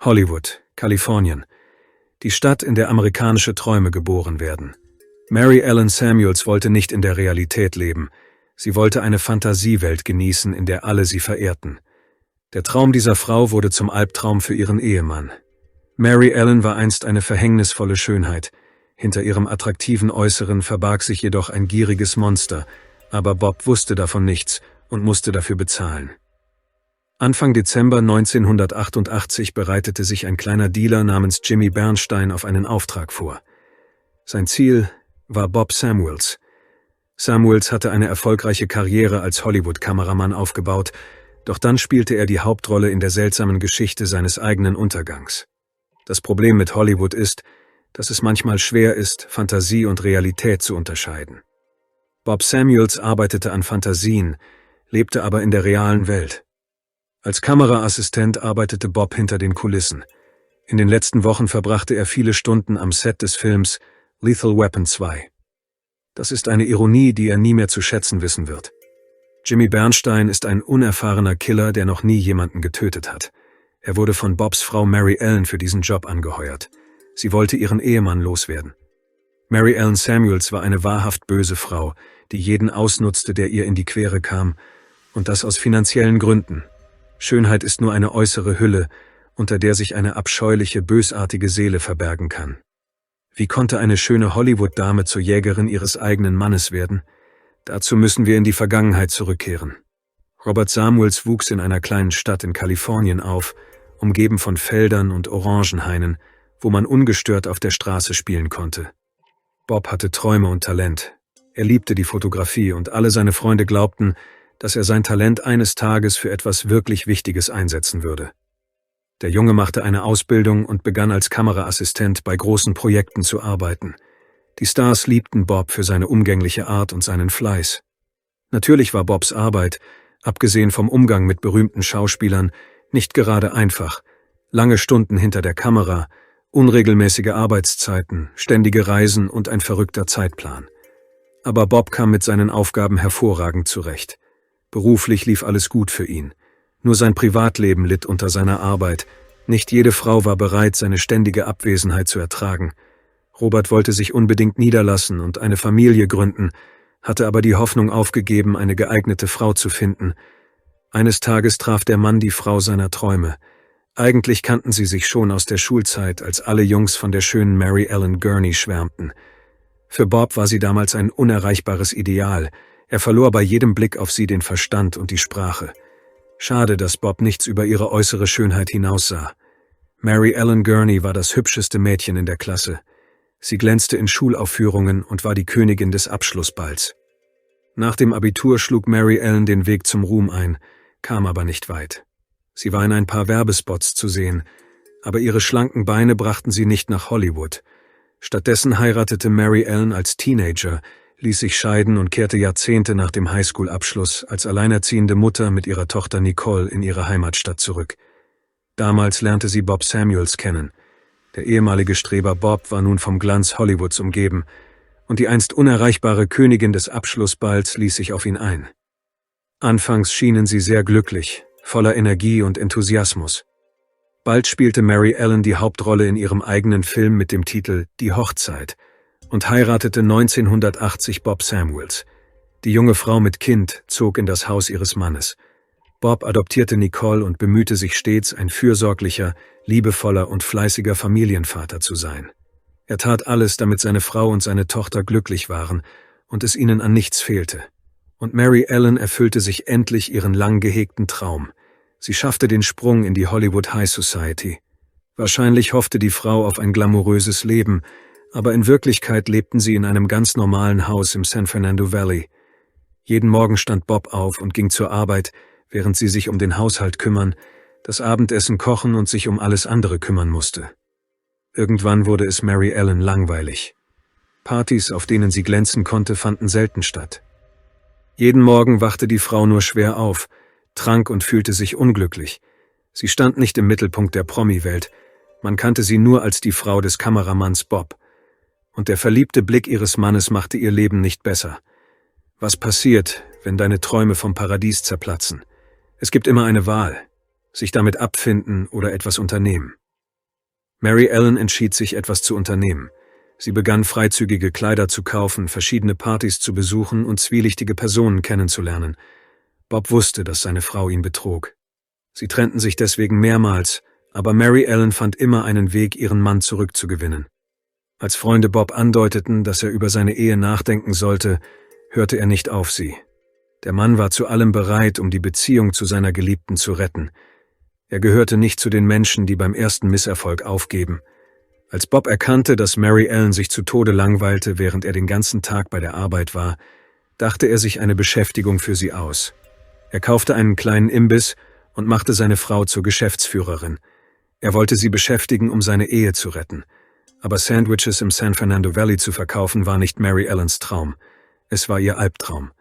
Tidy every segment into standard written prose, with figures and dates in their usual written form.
Hollywood, Kalifornien. Die Stadt, in der amerikanische Träume geboren werden. Mary Ellen Samuels wollte nicht in der Realität leben. Sie wollte eine Fantasiewelt genießen, in der alle sie verehrten. Der Traum dieser Frau wurde zum Albtraum für ihren Ehemann. Mary Ellen war einst eine verhängnisvolle Schönheit. Hinter ihrem attraktiven Äußeren verbarg sich jedoch ein gieriges Monster, aber Bob wusste davon nichts und musste dafür bezahlen. Anfang Dezember 1988 bereitete sich ein kleiner Dealer namens Jimmy Bernstein auf einen Auftrag vor. Sein Ziel war Bob Samuels. Samuels hatte eine erfolgreiche Karriere als Hollywood-Kameramann aufgebaut, doch dann spielte er die Hauptrolle in der seltsamen Geschichte seines eigenen Untergangs. Das Problem mit Hollywood ist, dass es manchmal schwer ist, Fantasie und Realität zu unterscheiden. Bob Samuels arbeitete an Fantasien, lebte aber in der realen Welt. Als Kameraassistent arbeitete Bob hinter den Kulissen. In den letzten Wochen verbrachte er viele Stunden am Set des Films Lethal Weapon 2. Das ist eine Ironie, die er nie mehr zu schätzen wissen wird. Jimmy Bernstein ist ein unerfahrener Killer, der noch nie jemanden getötet hat. Er wurde von Bobs Frau Mary Ellen für diesen Job angeheuert. Sie wollte ihren Ehemann loswerden. Mary Ellen Samuels war eine wahrhaft böse Frau, die jeden ausnutzte, der ihr in die Quere kam, und das aus finanziellen Gründen. Schönheit ist nur eine äußere Hülle, unter der sich eine abscheuliche, bösartige Seele verbergen kann. Wie konnte eine schöne Hollywood-Dame zur Jägerin ihres eigenen Mannes werden? Dazu müssen wir in die Vergangenheit zurückkehren. Robert Samuels wuchs in einer kleinen Stadt in Kalifornien auf, umgeben von Feldern und Orangenhainen, wo man ungestört auf der Straße spielen konnte. Bob hatte Träume und Talent. Er liebte die Fotografie und alle seine Freunde glaubten, dass er sein Talent eines Tages für etwas wirklich Wichtiges einsetzen würde. Der Junge machte eine Ausbildung und begann als Kameraassistent bei großen Projekten zu arbeiten. Die Stars liebten Bob für seine umgängliche Art und seinen Fleiß. Natürlich war Bobs Arbeit, abgesehen vom Umgang mit berühmten Schauspielern, nicht gerade einfach. Lange Stunden hinter der Kamera, unregelmäßige Arbeitszeiten, ständige Reisen und ein verrückter Zeitplan. Aber Bob kam mit seinen Aufgaben hervorragend zurecht. Beruflich lief alles gut für ihn. Nur sein Privatleben litt unter seiner Arbeit. Nicht jede Frau war bereit, seine ständige Abwesenheit zu ertragen. Robert wollte sich unbedingt niederlassen und eine Familie gründen, hatte aber die Hoffnung aufgegeben, eine geeignete Frau zu finden. Eines Tages traf der Mann die Frau seiner Träume. Eigentlich kannten sie sich schon aus der Schulzeit, als alle Jungs von der schönen Mary Ellen Gurney schwärmten. Für Bob war sie damals ein unerreichbares Ideal. Er verlor bei jedem Blick auf sie den Verstand und die Sprache. Schade, dass Bob nichts über ihre äußere Schönheit hinaussah. Mary Ellen Gurney war das hübscheste Mädchen in der Klasse. Sie glänzte in Schulaufführungen und war die Königin des Abschlussballs. Nach dem Abitur schlug Mary Ellen den Weg zum Ruhm ein, kam aber nicht weit. Sie war in ein paar Werbespots zu sehen, aber ihre schlanken Beine brachten sie nicht nach Hollywood. Stattdessen heiratete Mary Ellen als Teenager, ließ sich scheiden und kehrte Jahrzehnte nach dem Highschool-Abschluss als alleinerziehende Mutter mit ihrer Tochter Nicole in ihre Heimatstadt zurück. Damals lernte sie Bob Samuels kennen. Der ehemalige Streber Bob war nun vom Glanz Hollywoods umgeben, und die einst unerreichbare Königin des Abschlussballs ließ sich auf ihn ein. Anfangs schienen sie sehr glücklich, voller Energie und Enthusiasmus. Bald spielte Mary Ellen die Hauptrolle in ihrem eigenen Film mit dem Titel »Die Hochzeit« und heiratete 1980 Bob Samuels. Die junge Frau mit Kind zog in das Haus ihres Mannes. Bob adoptierte Nicole und bemühte sich stets, ein fürsorglicher, liebevoller und fleißiger Familienvater zu sein. Er tat alles, damit seine Frau und seine Tochter glücklich waren und es ihnen an nichts fehlte. Und Mary Ellen erfüllte sich endlich ihren lang gehegten Traum. Sie schaffte den Sprung in die Hollywood High Society. Wahrscheinlich hoffte die Frau auf ein glamouröses Leben, aber in Wirklichkeit lebten sie in einem ganz normalen Haus im San Fernando Valley. Jeden Morgen stand Bob auf und ging zur Arbeit, während sie sich um den Haushalt kümmern, das Abendessen kochen und sich um alles andere kümmern musste. Irgendwann wurde es Mary Ellen langweilig. Partys, auf denen sie glänzen konnte, fanden selten statt. Jeden Morgen wachte die Frau nur schwer auf, trank und fühlte sich unglücklich. Sie stand nicht im Mittelpunkt der Promi-Welt, man kannte sie nur als die Frau des Kameramanns Bob. Und der verliebte Blick ihres Mannes machte ihr Leben nicht besser. Was passiert, wenn deine Träume vom Paradies zerplatzen? Es gibt immer eine Wahl, sich damit abfinden oder etwas unternehmen. Mary Ellen entschied sich, etwas zu unternehmen. Sie begann, freizügige Kleider zu kaufen, verschiedene Partys zu besuchen und zwielichtige Personen kennenzulernen. Bob wusste, dass seine Frau ihn betrog. Sie trennten sich deswegen mehrmals, aber Mary Ellen fand immer einen Weg, ihren Mann zurückzugewinnen. Als Freunde Bob andeuteten, dass er über seine Ehe nachdenken sollte, hörte er nicht auf sie. Der Mann war zu allem bereit, um die Beziehung zu seiner Geliebten zu retten. Er gehörte nicht zu den Menschen, die beim ersten Misserfolg aufgeben. Als Bob erkannte, dass Mary Ellen sich zu Tode langweilte, während er den ganzen Tag bei der Arbeit war, dachte er sich eine Beschäftigung für sie aus. Er kaufte einen kleinen Imbiss und machte seine Frau zur Geschäftsführerin. Er wollte sie beschäftigen, um seine Ehe zu retten. Aber Sandwiches im San Fernando Valley zu verkaufen, war nicht Mary Ellens Traum. Es war ihr Albtraum.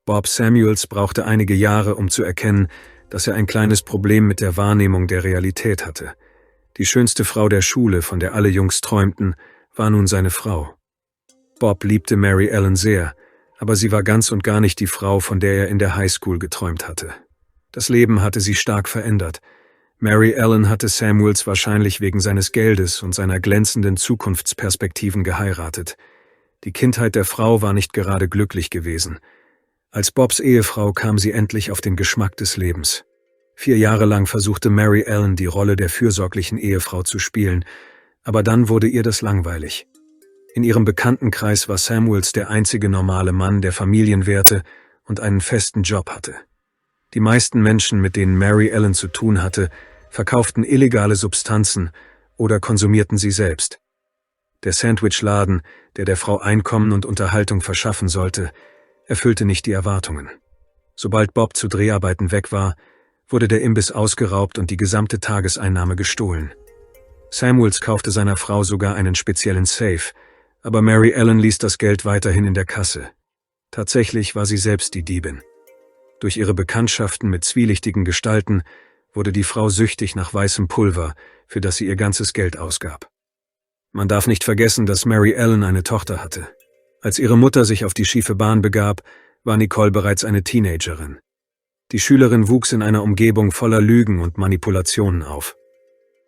Bob Samuels brauchte einige Jahre, um zu erkennen, dass er ein kleines Problem mit der Wahrnehmung der Realität hatte. Die schönste Frau der Schule, von der alle Jungs träumten, war nun seine Frau. Bob liebte Mary Ellen sehr, aber sie war ganz und gar nicht die Frau, von der er in der Highschool geträumt hatte. Das Leben hatte sie stark verändert. Mary Ellen hatte Samuels wahrscheinlich wegen seines Geldes und seiner glänzenden Zukunftsperspektiven geheiratet. Die Kindheit der Frau war nicht gerade glücklich gewesen. Als Bobs Ehefrau kam sie endlich auf den Geschmack des Lebens. 4 Jahre lang versuchte Mary Ellen, die Rolle der fürsorglichen Ehefrau zu spielen, aber dann wurde ihr das langweilig. In ihrem Bekanntenkreis war Samuels der einzige normale Mann, der Familienwerte und einen festen Job hatte. Die meisten Menschen, mit denen Mary Ellen zu tun hatte, verkauften illegale Substanzen oder konsumierten sie selbst. Der Sandwichladen, der der Frau Einkommen und Unterhaltung verschaffen sollte, erfüllte nicht die Erwartungen. Sobald Bob zu Dreharbeiten weg war, wurde der Imbiss ausgeraubt und die gesamte Tageseinnahme gestohlen. Samuels kaufte seiner Frau sogar einen speziellen Safe, aber Mary Ellen ließ das Geld weiterhin in der Kasse. Tatsächlich war sie selbst die Diebin. Durch ihre Bekanntschaften mit zwielichtigen Gestalten wurde die Frau süchtig nach weißem Pulver, für das sie ihr ganzes Geld ausgab. Man darf nicht vergessen, dass Mary Ellen eine Tochter hatte. Als ihre Mutter sich auf die schiefe Bahn begab, war Nicole bereits eine Teenagerin. Die Schülerin wuchs in einer Umgebung voller Lügen und Manipulationen auf.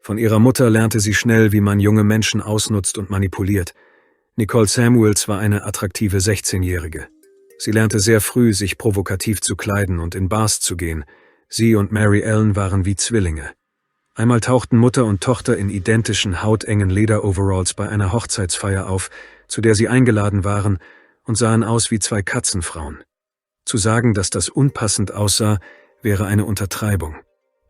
Von ihrer Mutter lernte sie schnell, wie man junge Menschen ausnutzt und manipuliert. Nicole Samuels war eine attraktive 16-Jährige. Sie lernte sehr früh, sich provokativ zu kleiden und in Bars zu gehen. Sie und Mary Ellen waren wie Zwillinge. Einmal tauchten Mutter und Tochter in identischen, hautengen Lederoveralls bei einer Hochzeitsfeier auf, zu der sie eingeladen waren, und sahen aus wie 2 Katzenfrauen. Zu sagen, dass das unpassend aussah, wäre eine Untertreibung.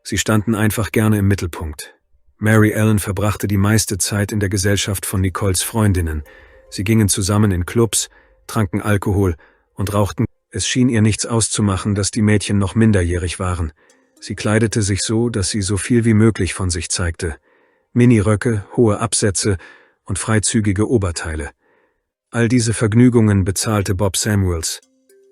Sie standen einfach gerne im Mittelpunkt. Mary Ellen verbrachte die meiste Zeit in der Gesellschaft von Nicoles Freundinnen. Sie gingen zusammen in Clubs, tranken Alkohol und rauchten. Es schien ihr nichts auszumachen, dass die Mädchen noch minderjährig waren. Sie kleidete sich so, dass sie so viel wie möglich von sich zeigte. Miniröcke, hohe Absätze und freizügige Oberteile. All diese Vergnügungen bezahlte Bob Samuels.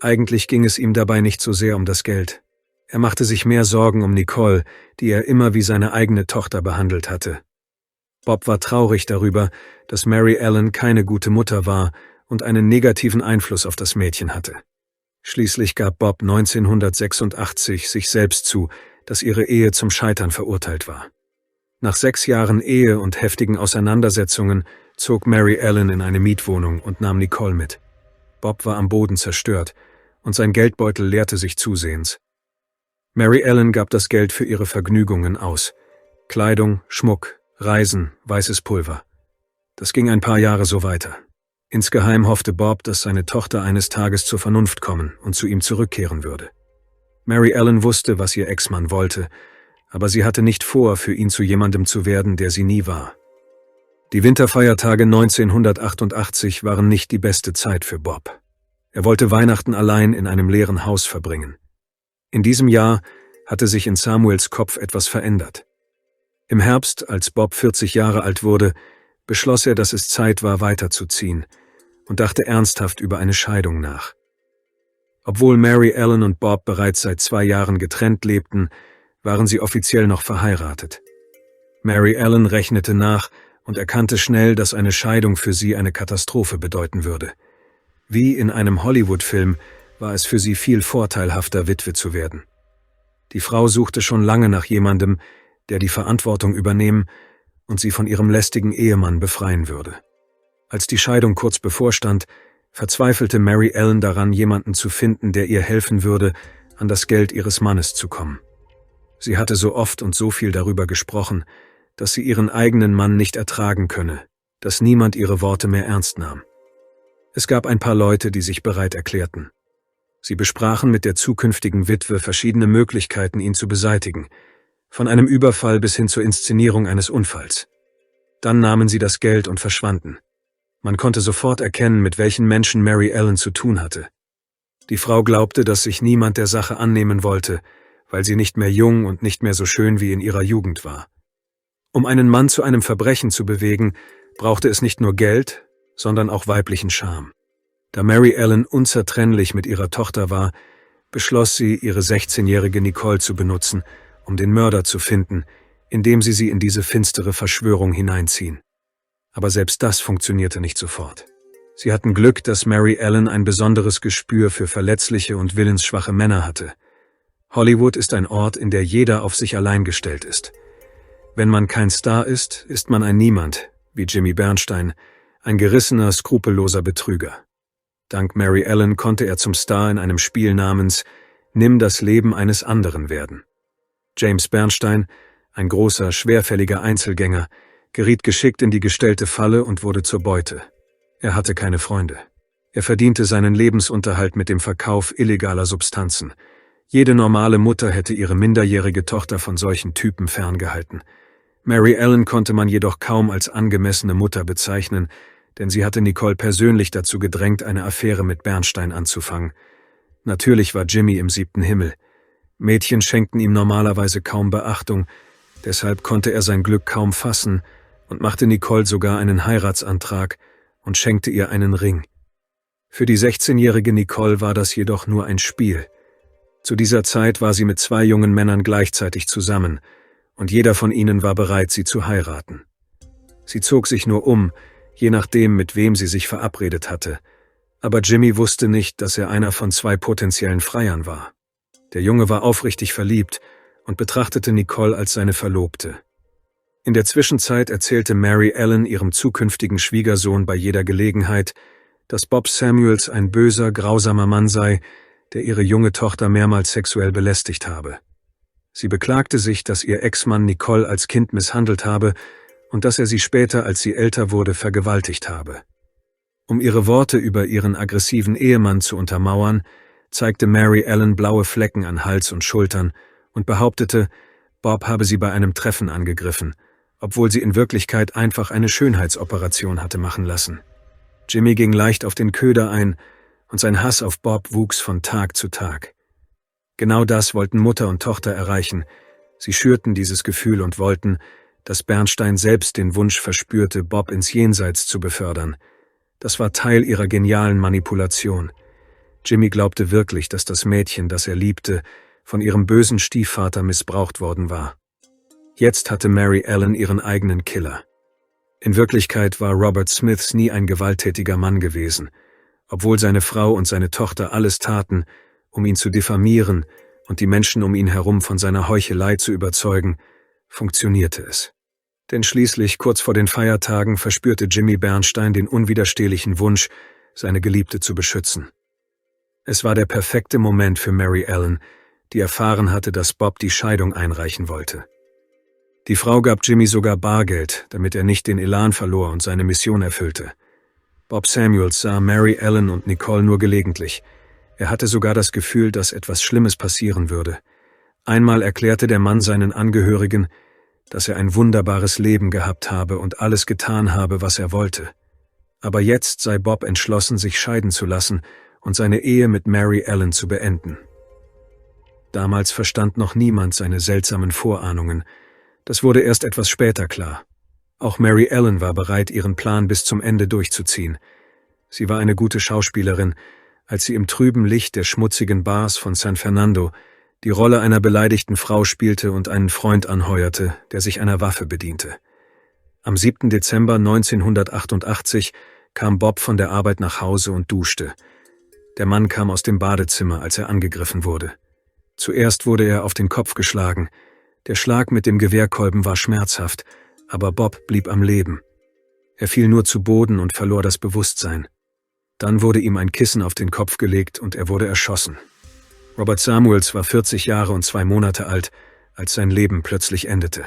Eigentlich ging es ihm dabei nicht so sehr um das Geld. Er machte sich mehr Sorgen um Nicole, die er immer wie seine eigene Tochter behandelt hatte. Bob war traurig darüber, dass Mary Ellen keine gute Mutter war und einen negativen Einfluss auf das Mädchen hatte. Schließlich gab Bob 1986 sich selbst zu, dass ihre Ehe zum Scheitern verurteilt war. Nach 6 Jahren Ehe und heftigen Auseinandersetzungen zog Mary Ellen in eine Mietwohnung und nahm Nicole mit. Bob war am Boden zerstört und sein Geldbeutel leerte sich zusehends. Mary Ellen gab das Geld für ihre Vergnügungen aus. Kleidung, Schmuck, Reisen, weißes Pulver. Das ging ein paar Jahre so weiter. Insgeheim hoffte Bob, dass seine Tochter eines Tages zur Vernunft kommen und zu ihm zurückkehren würde. Mary Ellen wusste, was ihr Ex-Mann wollte, aber sie hatte nicht vor, für ihn zu jemandem zu werden, der sie nie war. Die Winterfeiertage 1988 waren nicht die beste Zeit für Bob. Er wollte Weihnachten allein in einem leeren Haus verbringen. In diesem Jahr hatte sich in Samuels Kopf etwas verändert. Im Herbst, als Bob 40 Jahre alt wurde, beschloss er, dass es Zeit war, weiterzuziehen und dachte ernsthaft über eine Scheidung nach. Obwohl Mary Ellen und Bob bereits seit 2 Jahren getrennt lebten, waren sie offiziell noch verheiratet. Mary Ellen rechnete nach und erkannte schnell, dass eine Scheidung für sie eine Katastrophe bedeuten würde. Wie in einem Hollywood-Film war es für sie viel vorteilhafter, Witwe zu werden. Die Frau suchte schon lange nach jemandem, der die Verantwortung übernehmen und sie von ihrem lästigen Ehemann befreien würde. Als die Scheidung kurz bevorstand, verzweifelte Mary Ellen daran, jemanden zu finden, der ihr helfen würde, an das Geld ihres Mannes zu kommen. Sie hatte so oft und so viel darüber gesprochen, dass sie ihren eigenen Mann nicht ertragen könne, dass niemand ihre Worte mehr ernst nahm. Es gab ein paar Leute, die sich bereit erklärten. Sie besprachen mit der zukünftigen Witwe verschiedene Möglichkeiten, ihn zu beseitigen, von einem Überfall bis hin zur Inszenierung eines Unfalls. Dann nahmen sie das Geld und verschwanden. Man konnte sofort erkennen, mit welchen Menschen Mary Ellen zu tun hatte. Die Frau glaubte, dass sich niemand der Sache annehmen wollte, weil sie nicht mehr jung und nicht mehr so schön wie in ihrer Jugend war. Um einen Mann zu einem Verbrechen zu bewegen, brauchte es nicht nur Geld, sondern auch weiblichen Charme. Da Mary Ellen unzertrennlich mit ihrer Tochter war, beschloss sie, ihre 16-jährige Nicole zu benutzen, um den Mörder zu finden, indem sie in diese finstere Verschwörung hineinziehen. Aber selbst das funktionierte nicht sofort. Sie hatten Glück, dass Mary Ellen ein besonderes Gespür für verletzliche und willensschwache Männer hatte. Hollywood ist ein Ort, in der jeder auf sich allein gestellt ist. Wenn man kein Star ist, ist man ein Niemand, wie Jimmy Bernstein, ein gerissener, skrupelloser Betrüger. Dank Mary Ellen konnte er zum Star in einem Spiel namens »Nimm das Leben eines anderen« werden. James Bernstein, ein großer, schwerfälliger Einzelgänger, geriet geschickt in die gestellte Falle und wurde zur Beute. Er hatte keine Freunde. Er verdiente seinen Lebensunterhalt mit dem Verkauf illegaler Substanzen. Jede normale Mutter hätte ihre minderjährige Tochter von solchen Typen ferngehalten. Mary Ellen konnte man jedoch kaum als angemessene Mutter bezeichnen, denn sie hatte Nicole persönlich dazu gedrängt, eine Affäre mit Bernstein anzufangen. Natürlich war Jimmy im 7. Himmel. Mädchen schenkten ihm normalerweise kaum Beachtung, deshalb konnte er sein Glück kaum fassen und machte Nicole sogar einen Heiratsantrag und schenkte ihr einen Ring. Für die 16-jährige Nicole war das jedoch nur ein Spiel. Zu dieser Zeit war sie mit 2 jungen Männern gleichzeitig zusammen, und jeder von ihnen war bereit, sie zu heiraten. Sie zog sich nur um, je nachdem, mit wem sie sich verabredet hatte. Aber Jimmy wusste nicht, dass er einer von 2 potenziellen Freiern war. Der Junge war aufrichtig verliebt und betrachtete Nicole als seine Verlobte. In der Zwischenzeit erzählte Mary Ellen ihrem zukünftigen Schwiegersohn bei jeder Gelegenheit, dass Bob Samuels ein böser, grausamer Mann sei, der ihre junge Tochter mehrmals sexuell belästigt habe. Sie beklagte sich, dass ihr Ex-Mann Nicole als Kind misshandelt habe und dass er sie später, als sie älter wurde, vergewaltigt habe. Um ihre Worte über ihren aggressiven Ehemann zu untermauern, zeigte Mary Ellen blaue Flecken an Hals und Schultern und behauptete, Bob habe sie bei einem Treffen angegriffen, obwohl sie in Wirklichkeit einfach eine Schönheitsoperation hatte machen lassen. Jimmy ging leicht auf den Köder ein und sein Hass auf Bob wuchs von Tag zu Tag. Genau das wollten Mutter und Tochter erreichen. Sie schürten dieses Gefühl und wollten, dass Bernstein selbst den Wunsch verspürte, Bob ins Jenseits zu befördern. Das war Teil ihrer genialen Manipulation. Jimmy glaubte wirklich, dass das Mädchen, das er liebte, von ihrem bösen Stiefvater missbraucht worden war. Jetzt hatte Mary Ellen ihren eigenen Killer. In Wirklichkeit war Robert Smiths nie ein gewalttätiger Mann gewesen, obwohl seine Frau und seine Tochter alles taten, um ihn zu diffamieren und die Menschen um ihn herum von seiner Heuchelei zu überzeugen, funktionierte es. Denn schließlich, kurz vor den Feiertagen, verspürte Jimmy Bernstein den unwiderstehlichen Wunsch, seine Geliebte zu beschützen. Es war der perfekte Moment für Mary Ellen, die erfahren hatte, dass Bob die Scheidung einreichen wollte. Die Frau gab Jimmy sogar Bargeld, damit er nicht den Elan verlor und seine Mission erfüllte. Bob Samuels sah Mary Ellen und Nicole nur gelegentlich. Er hatte sogar das Gefühl, dass etwas Schlimmes passieren würde. Einmal erklärte der Mann seinen Angehörigen, dass er ein wunderbares Leben gehabt habe und alles getan habe, was er wollte. Aber jetzt sei Bob entschlossen, sich scheiden zu lassen und seine Ehe mit Mary Ellen zu beenden. Damals verstand noch niemand seine seltsamen Vorahnungen. Das wurde erst etwas später klar. Auch Mary Ellen war bereit, ihren Plan bis zum Ende durchzuziehen. Sie war eine gute Schauspielerin, als sie im trüben Licht der schmutzigen Bars von San Fernando die Rolle einer beleidigten Frau spielte und einen Freund anheuerte, der sich einer Waffe bediente. Am 7. Dezember 1988 kam Bob von der Arbeit nach Hause und duschte. Der Mann kam aus dem Badezimmer, als er angegriffen wurde. Zuerst wurde er auf den Kopf geschlagen. Der Schlag mit dem Gewehrkolben war schmerzhaft, aber Bob blieb am Leben. Er fiel nur zu Boden und verlor das Bewusstsein. Dann wurde ihm ein Kissen auf den Kopf gelegt und er wurde erschossen. Robert Samuels war 40 Jahre und 2 Monate alt, als sein Leben plötzlich endete.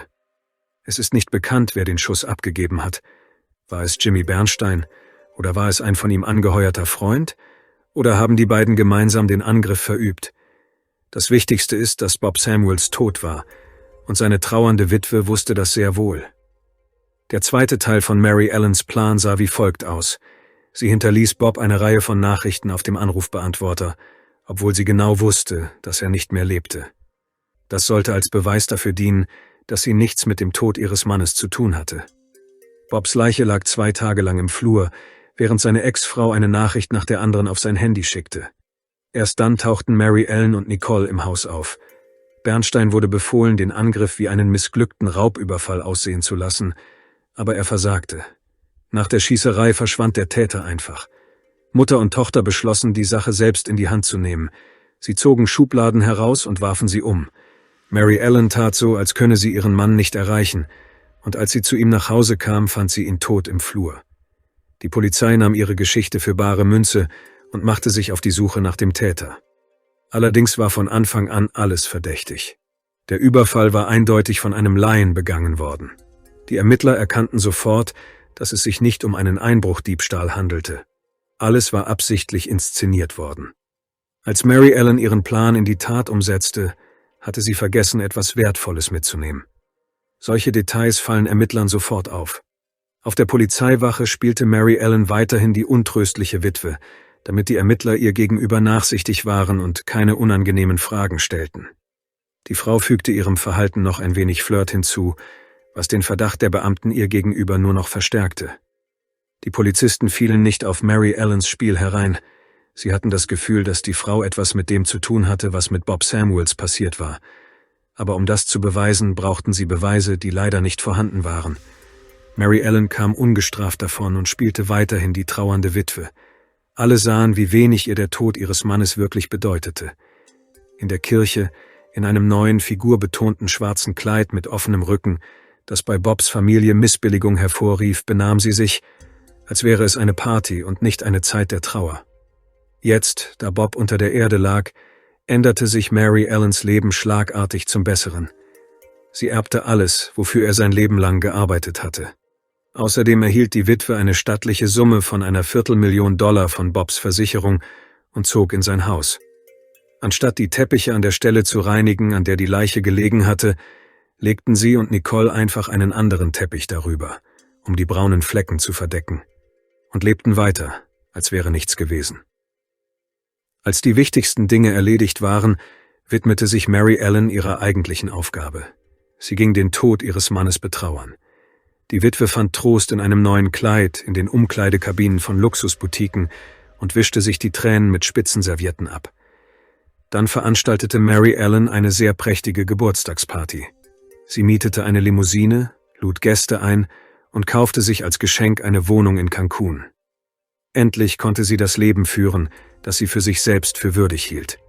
Es ist nicht bekannt, wer den Schuss abgegeben hat. War es Jimmy Bernstein oder war es ein von ihm angeheuerter Freund? Oder haben die beiden gemeinsam den Angriff verübt? Das Wichtigste ist, dass Bob Samuels tot war und seine trauernde Witwe wusste das sehr wohl. Der zweite Teil von Mary Ellens Plan sah wie folgt aus. Sie hinterließ Bob eine Reihe von Nachrichten auf dem Anrufbeantworter, obwohl sie genau wusste, dass er nicht mehr lebte. Das sollte als Beweis dafür dienen, dass sie nichts mit dem Tod ihres Mannes zu tun hatte. Bobs Leiche lag 2 Tage lang im Flur, während seine Ex-Frau eine Nachricht nach der anderen auf sein Handy schickte. Erst dann tauchten Mary Ellen und Nicole im Haus auf. Bernstein wurde befohlen, den Angriff wie einen missglückten Raubüberfall aussehen zu lassen, aber er versagte. Nach der Schießerei verschwand der Täter einfach. Mutter und Tochter beschlossen, die Sache selbst in die Hand zu nehmen. Sie zogen Schubladen heraus und warfen sie um. Mary Ellen tat so, als könne sie ihren Mann nicht erreichen, und als sie zu ihm nach Hause kam, fand sie ihn tot im Flur. Die Polizei nahm ihre Geschichte für bare Münze und machte sich auf die Suche nach dem Täter. Allerdings war von Anfang an alles verdächtig. Der Überfall war eindeutig von einem Laien begangen worden. Die Ermittler erkannten sofort, dass es sich nicht um einen Einbruchdiebstahl handelte. Alles war absichtlich inszeniert worden. Als Mary Ellen ihren Plan in die Tat umsetzte, hatte sie vergessen, etwas Wertvolles mitzunehmen. Solche Details fallen Ermittlern sofort auf. Auf der Polizeiwache spielte Mary Ellen weiterhin die untröstliche Witwe, damit die Ermittler ihr gegenüber nachsichtig waren und keine unangenehmen Fragen stellten. Die Frau fügte ihrem Verhalten noch ein wenig Flirt hinzu, was den Verdacht der Beamten ihr gegenüber nur noch verstärkte. Die Polizisten fielen nicht auf Mary Ellens Spiel herein. Sie hatten das Gefühl, dass die Frau etwas mit dem zu tun hatte, was mit Bob Samuels passiert war. Aber um das zu beweisen, brauchten sie Beweise, die leider nicht vorhanden waren. Mary Ellen kam ungestraft davon und spielte weiterhin die trauernde Witwe. Alle sahen, wie wenig ihr der Tod ihres Mannes wirklich bedeutete. In der Kirche, in einem neuen, figurbetonten schwarzen Kleid mit offenem Rücken, das bei Bobs Familie Missbilligung hervorrief, benahm sie sich, als wäre es eine Party und nicht eine Zeit der Trauer. Jetzt, da Bob unter der Erde lag, änderte sich Mary Ellens Leben schlagartig zum Besseren. Sie erbte alles, wofür er sein Leben lang gearbeitet hatte. Außerdem erhielt die Witwe eine stattliche Summe von einer $250.000 von Bobs Versicherung und zog in sein Haus. Anstatt die Teppiche an der Stelle zu reinigen, an der die Leiche gelegen hatte, legten sie und Nicole einfach einen anderen Teppich darüber, um die braunen Flecken zu verdecken, und lebten weiter, als wäre nichts gewesen. Als die wichtigsten Dinge erledigt waren, widmete sich Mary Ellen ihrer eigentlichen Aufgabe. Sie ging den Tod ihres Mannes betrauern. Die Witwe fand Trost in einem neuen Kleid, in den Umkleidekabinen von Luxusboutiquen und wischte sich die Tränen mit Spitzenservietten ab. Dann veranstaltete Mary Ellen eine sehr prächtige Geburtstagsparty. Sie mietete eine Limousine, lud Gäste ein und kaufte sich als Geschenk eine Wohnung in Cancun. Endlich konnte sie das Leben führen, das sie für sich selbst für würdig hielt.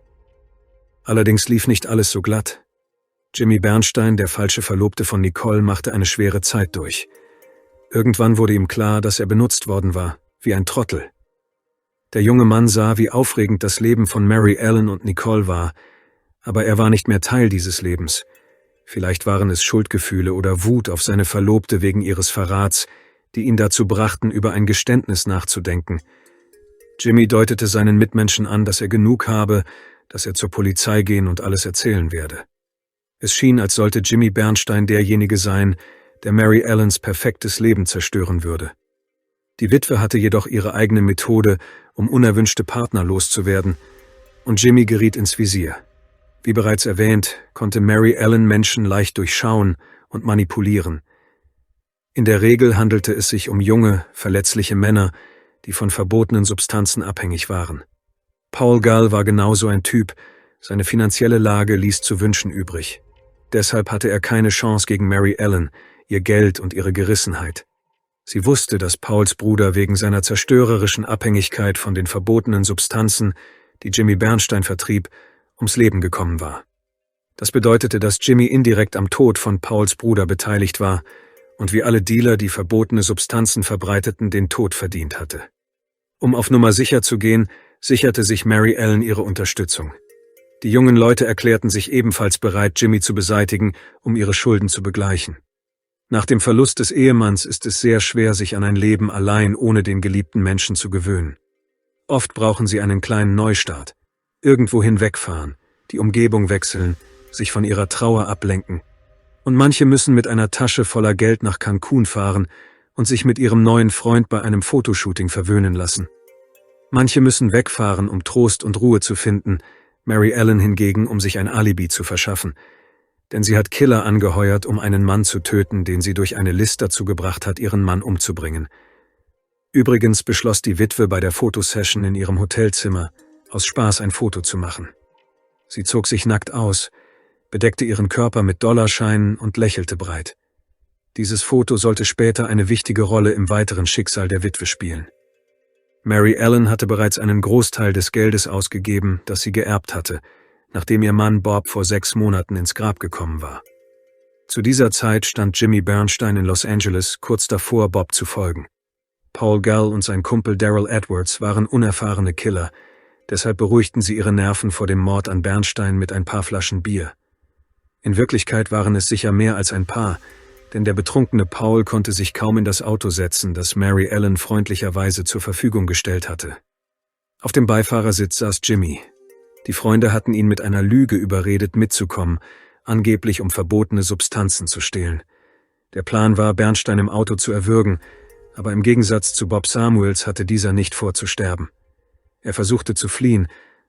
Allerdings lief nicht alles so glatt. Jimmy Bernstein, der falsche Verlobte von Nicole, machte eine schwere Zeit durch. Irgendwann wurde ihm klar, dass er benutzt worden war, wie ein Trottel. Der junge Mann sah, wie aufregend das Leben von Mary Ellen und Nicole war, aber er war nicht mehr Teil dieses Lebens. Vielleicht waren es Schuldgefühle oder Wut auf seine Verlobte wegen ihres Verrats, die ihn dazu brachten, über ein Geständnis nachzudenken. Jimmy deutete seinen Mitmenschen an, dass er genug habe, dass er zur Polizei gehen und alles erzählen werde. Es schien, als sollte Jimmy Bernstein derjenige sein, der Mary Ellens perfektes Leben zerstören würde. Die Witwe hatte jedoch ihre eigene Methode, um unerwünschte Partner loszuwerden, und Jimmy geriet ins Visier. Wie bereits erwähnt, konnte Mary Ellen Menschen leicht durchschauen und manipulieren. In der Regel handelte es sich um junge, verletzliche Männer, die von verbotenen Substanzen abhängig waren. Paul Gall war genauso ein Typ, seine finanzielle Lage ließ zu wünschen übrig. Deshalb hatte er keine Chance gegen Mary Ellen, ihr Geld und ihre Gerissenheit. Sie wusste, dass Pauls Bruder wegen seiner zerstörerischen Abhängigkeit von den verbotenen Substanzen, die Jimmy Bernstein vertrieb, ums Leben gekommen war. Das bedeutete, dass Jimmy indirekt am Tod von Pauls Bruder beteiligt war und wie alle Dealer, die verbotene Substanzen verbreiteten, den Tod verdient hatte. Um auf Nummer sicher zu gehen, sicherte sich Mary Ellen ihre Unterstützung. Die jungen Leute erklärten sich ebenfalls bereit, Jimmy zu beseitigen, um ihre Schulden zu begleichen. Nach dem Verlust des Ehemanns ist es sehr schwer, sich an ein Leben allein ohne den geliebten Menschen zu gewöhnen. Oft brauchen sie einen kleinen Neustart. Irgendwohin wegfahren, die Umgebung wechseln, sich von ihrer Trauer ablenken. Und manche müssen mit einer Tasche voller Geld nach Cancun fahren und sich mit ihrem neuen Freund bei einem Fotoshooting verwöhnen lassen. Manche müssen wegfahren, um Trost und Ruhe zu finden, Mary Ellen hingegen, um sich ein Alibi zu verschaffen. Denn sie hat Killer angeheuert, um einen Mann zu töten, den sie durch eine List dazu gebracht hat, ihren Mann umzubringen. Übrigens beschloss die Witwe bei der Fotosession in ihrem Hotelzimmer, aus Spaß ein Foto zu machen. Sie zog sich nackt aus, bedeckte ihren Körper mit Dollarscheinen und lächelte breit. Dieses Foto sollte später eine wichtige Rolle im weiteren Schicksal der Witwe spielen. Mary Ellen hatte bereits einen Großteil des Geldes ausgegeben, das sie geerbt hatte, nachdem ihr Mann Bob vor 6 Monaten ins Grab gekommen war. Zu dieser Zeit stand Jimmy Bernstein in Los Angeles kurz davor, Bob zu folgen. Paul Gall und sein Kumpel Daryl Edwards waren unerfahrene Killer, deshalb beruhigten sie ihre Nerven vor dem Mord an Bernstein mit ein paar Flaschen Bier. In Wirklichkeit waren es sicher mehr als ein paar, denn der betrunkene Paul konnte sich kaum in das Auto setzen, das Mary Ellen freundlicherweise zur Verfügung gestellt hatte. Auf dem Beifahrersitz saß Jimmy. Die Freunde hatten ihn mit einer Lüge überredet, mitzukommen, angeblich um verbotene Substanzen zu stehlen. Der Plan war, Bernstein im Auto zu erwürgen, aber im Gegensatz zu Bob Samuels hatte dieser nicht vor zu sterben. Er versuchte zu fliehen,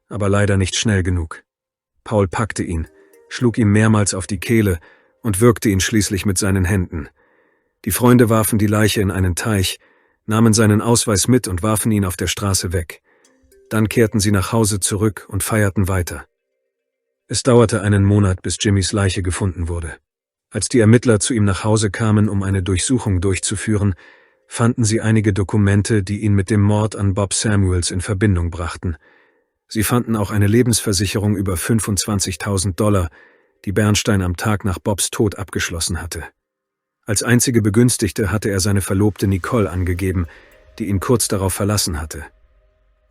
aber leider nicht schnell genug. Paul packte ihn, schlug ihm mehrmals auf die Kehle und würgte ihn schließlich mit seinen Händen. Die Freunde warfen die Leiche in einen Teich, nahmen seinen Ausweis mit und warfen ihn auf der Straße weg. Dann kehrten sie nach Hause zurück und feierten weiter. Es dauerte einen Monat, bis Jimmys Leiche gefunden wurde. Als die Ermittler zu ihm nach Hause kamen, um eine Durchsuchung durchzuführen, fanden sie einige Dokumente, die ihn mit dem Mord an Bob Samuels in Verbindung brachten. Sie fanden auch eine Lebensversicherung über $25.000, die Bernstein am Tag nach Bobs Tod abgeschlossen hatte. Als einzige Begünstigte hatte er seine Verlobte Nicole angegeben, die ihn kurz darauf verlassen hatte.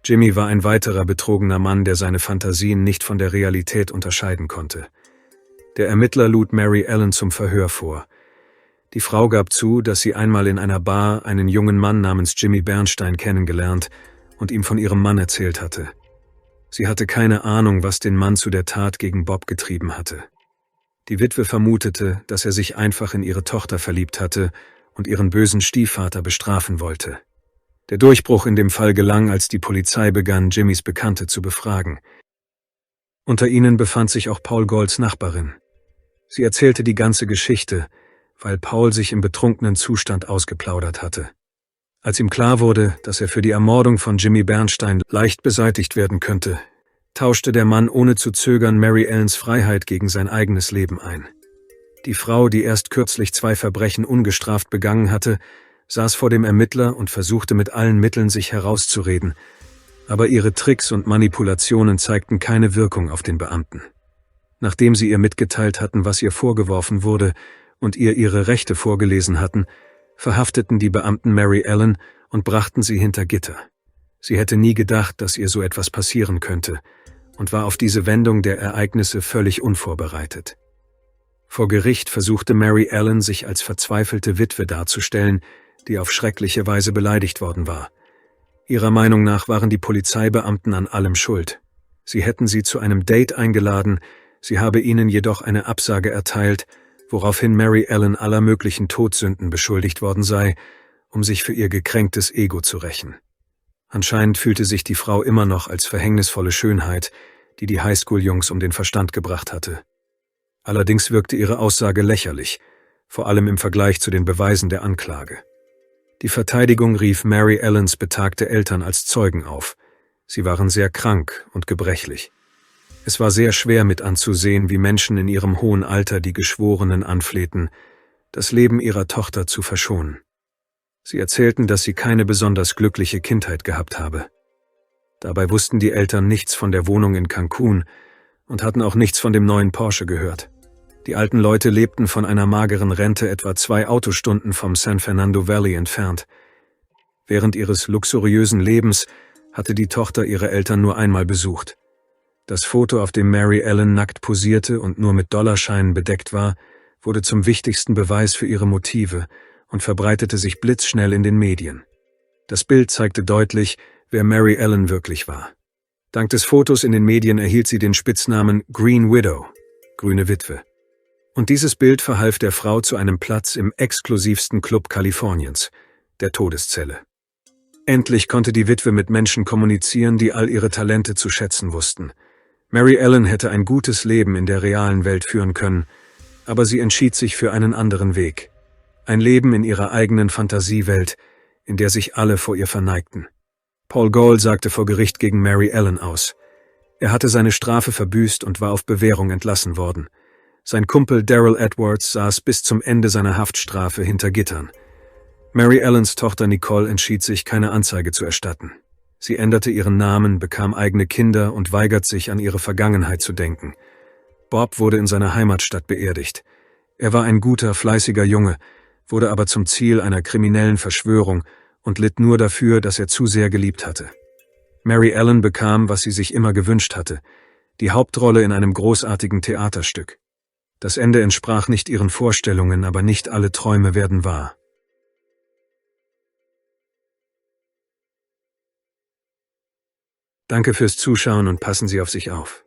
Jimmy war ein weiterer betrogener Mann, der seine Fantasien nicht von der Realität unterscheiden konnte. Der Ermittler lud Mary Ellen zum Verhör vor. Die Frau gab zu, dass sie einmal in einer Bar einen jungen Mann namens Jimmy Bernstein kennengelernt und ihm von ihrem Mann erzählt hatte. Sie hatte keine Ahnung, was den Mann zu der Tat gegen Bob getrieben hatte. Die Witwe vermutete, dass er sich einfach in ihre Tochter verliebt hatte und ihren bösen Stiefvater bestrafen wollte. Der Durchbruch in dem Fall gelang, als die Polizei begann, Jimmys Bekannte zu befragen. Unter ihnen befand sich auch Paul Golds Nachbarin. Sie erzählte die ganze Geschichte, weil Paul sich im betrunkenen Zustand ausgeplaudert hatte. Als ihm klar wurde, dass er für die Ermordung von Jimmy Bernstein leicht beseitigt werden könnte, tauschte der Mann ohne zu zögern Mary Ellens Freiheit gegen sein eigenes Leben ein. Die Frau, die erst kürzlich 2 Verbrechen ungestraft begangen hatte, saß vor dem Ermittler und versuchte mit allen Mitteln, sich herauszureden, aber ihre Tricks und Manipulationen zeigten keine Wirkung auf den Beamten. Nachdem sie ihr mitgeteilt hatten, was ihr vorgeworfen wurde, und ihr ihre Rechte vorgelesen hatten, verhafteten die Beamten Mary Ellen und brachten sie hinter Gitter. Sie hätte nie gedacht, dass ihr so etwas passieren könnte, und war auf diese Wendung der Ereignisse völlig unvorbereitet. Vor Gericht versuchte Mary Ellen, sich als verzweifelte Witwe darzustellen, die auf schreckliche Weise beleidigt worden war. Ihrer Meinung nach waren die Polizeibeamten an allem schuld. Sie hätten sie zu einem Date eingeladen, sie habe ihnen jedoch eine Absage erteilt, woraufhin Mary Ellen aller möglichen Todsünden beschuldigt worden sei, um sich für ihr gekränktes Ego zu rächen. Anscheinend fühlte sich die Frau immer noch als verhängnisvolle Schönheit, die die Highschool-Jungs um den Verstand gebracht hatte. Allerdings wirkte ihre Aussage lächerlich, vor allem im Vergleich zu den Beweisen der Anklage. Die Verteidigung rief Mary Ellens betagte Eltern als Zeugen auf. Sie waren sehr krank und gebrechlich. Es war sehr schwer mit anzusehen, wie Menschen in ihrem hohen Alter die Geschworenen anflehten, das Leben ihrer Tochter zu verschonen. Sie erzählten, dass sie keine besonders glückliche Kindheit gehabt habe. Dabei wussten die Eltern nichts von der Wohnung in Cancun und hatten auch nichts von dem neuen Porsche gehört. Die alten Leute lebten von einer mageren Rente etwa 2 Autostunden vom San Fernando Valley entfernt. Während ihres luxuriösen Lebens hatte die Tochter ihre Eltern nur einmal besucht. Das Foto, auf dem Mary Ellen nackt posierte und nur mit Dollarscheinen bedeckt war, wurde zum wichtigsten Beweis für ihre Motive und verbreitete sich blitzschnell in den Medien. Das Bild zeigte deutlich, wer Mary Ellen wirklich war. Dank des Fotos in den Medien erhielt sie den Spitznamen Green Widow, grüne Witwe. Und dieses Bild verhalf der Frau zu einem Platz im exklusivsten Club Kaliforniens, der Todeszelle. Endlich konnte die Witwe mit Menschen kommunizieren, die all ihre Talente zu schätzen wussten. Mary Ellen hätte ein gutes Leben in der realen Welt führen können, aber sie entschied sich für einen anderen Weg. Ein Leben in ihrer eigenen Fantasiewelt, in der sich alle vor ihr verneigten. Paul Gall sagte vor Gericht gegen Mary Ellen aus. Er hatte seine Strafe verbüßt und war auf Bewährung entlassen worden. Sein Kumpel Daryl Edwards saß bis zum Ende seiner Haftstrafe hinter Gittern. Mary Ellens Tochter Nicole entschied sich, keine Anzeige zu erstatten. Sie änderte ihren Namen, bekam eigene Kinder und weigert sich, an ihre Vergangenheit zu denken. Bob wurde in seiner Heimatstadt beerdigt. Er war ein guter, fleißiger Junge, wurde aber zum Ziel einer kriminellen Verschwörung und litt nur dafür, dass er zu sehr geliebt hatte. Mary Ellen bekam, was sie sich immer gewünscht hatte, die Hauptrolle in einem großartigen Theaterstück. Das Ende entsprach nicht ihren Vorstellungen, aber nicht alle Träume werden wahr. Danke fürs Zuschauen und passen Sie auf sich auf.